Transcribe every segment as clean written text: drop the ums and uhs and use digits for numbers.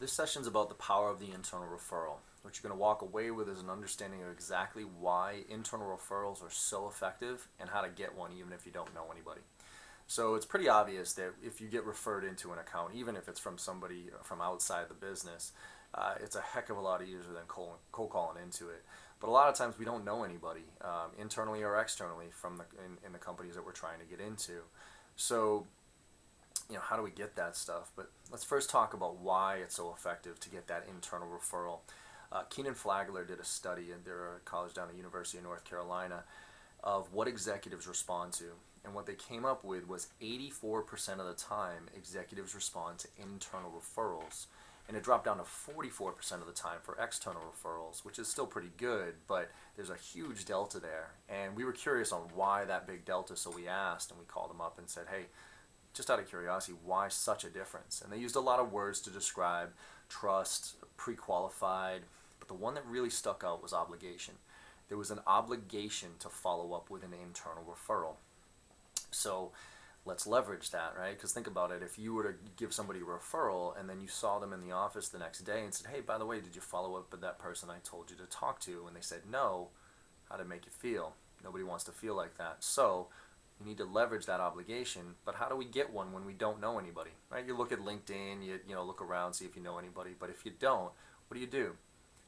This session's about the power of the internal referral. What you're going to walk away with is an understanding of exactly why internal referrals are so effective and how to get one even if you don't know anybody. So it's pretty obvious that if you get referred into an account, even if it's from somebody from outside the business, it's a heck of a lot easier than cold calling into it. But a lot of times we don't know anybody, internally or externally, from in the companies that we're trying to get into. So, how do we get that stuff? But let's first talk about why it's so effective to get that internal referral. Keenan Flagler did a study at their college down at the University of North Carolina of what executives respond to. And what they came up with was 84% of the time executives respond to internal referrals. And it dropped down to 44% of the time for external referrals, which is still pretty good, but there's a huge delta there. And we were curious on why that big delta, so we asked and we called them up and said, hey, just out of curiosity, why such a difference? And they used a lot of words to describe trust, pre-qualified, but the one that really stuck out was obligation. There was an obligation to follow up with an internal referral. So let's leverage that, right? Because think about it, if you were to give somebody a referral and then you saw them in the office the next day and said, hey, by the way, did you follow up with that person I told you to talk to? And they said no, how did it make you feel? Nobody wants to feel like that. So you need to leverage that obligation, but how do we get one when we don't know anybody, right? You look at LinkedIn, you look around, see if you know anybody, but if you don't, what do?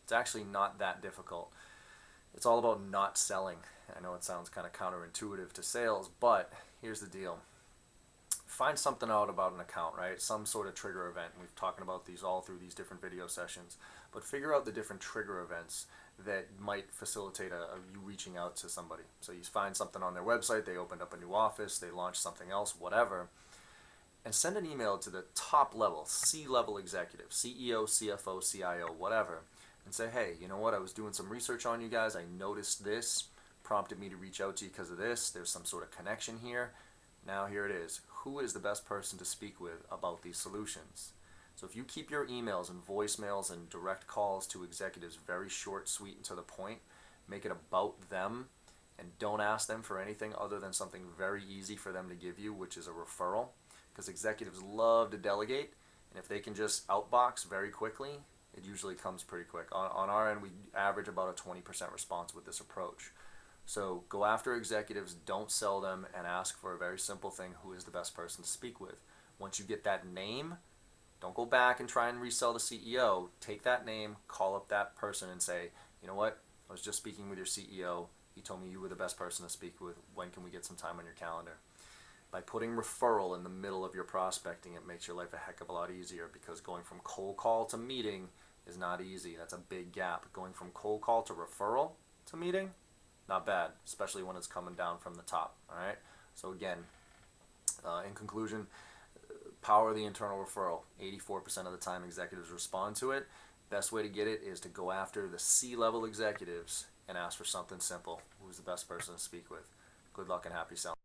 It's actually not that difficult. It's all about not selling. I know it sounds kind of counterintuitive to sales, but here's the deal. Find something out about an account, right? Some sort of trigger event. We've talking about these all through these different video sessions, but figure out the different trigger events that might facilitate you reaching out to somebody. So you find something on their website, they opened up a new office, they launched something else, whatever, and send an email to the top level, C-level executive, CEO, CFO, CIO, whatever, and say, hey, you know what, I was doing some research on you guys, I noticed this, prompted me to reach out to you because of this, there's some sort of connection here, now here it is. Who is the best person to speak with about these solutions? So if you keep your emails and voicemails and direct calls to executives very short, sweet, and to the point, make it about them, and don't ask them for anything other than something very easy for them to give you, which is a referral, because executives love to delegate, and if they can just outbox very quickly, it usually comes pretty quick. On our end, we average about a 20% response with this approach. So go after executives, don't sell them, and ask for a very simple thing, who is the best person to speak with. Once you get that name, don't go back and try and resell the CEO. Take that name, call up that person and say, you know what, I was just speaking with your CEO. He told me you were the best person to speak with. When can we get some time on your calendar? By putting referral in the middle of your prospecting, it makes your life a heck of a lot easier, because going from cold call to meeting is not easy. That's a big gap. Going from cold call to referral to meeting, not bad, especially when it's coming down from the top. All right. So again, in conclusion, power of the internal referral. 84% of the time executives respond to it. Best way to get it is to go after the C-level executives and ask for something simple. Who's the best person to speak with? Good luck and happy selling.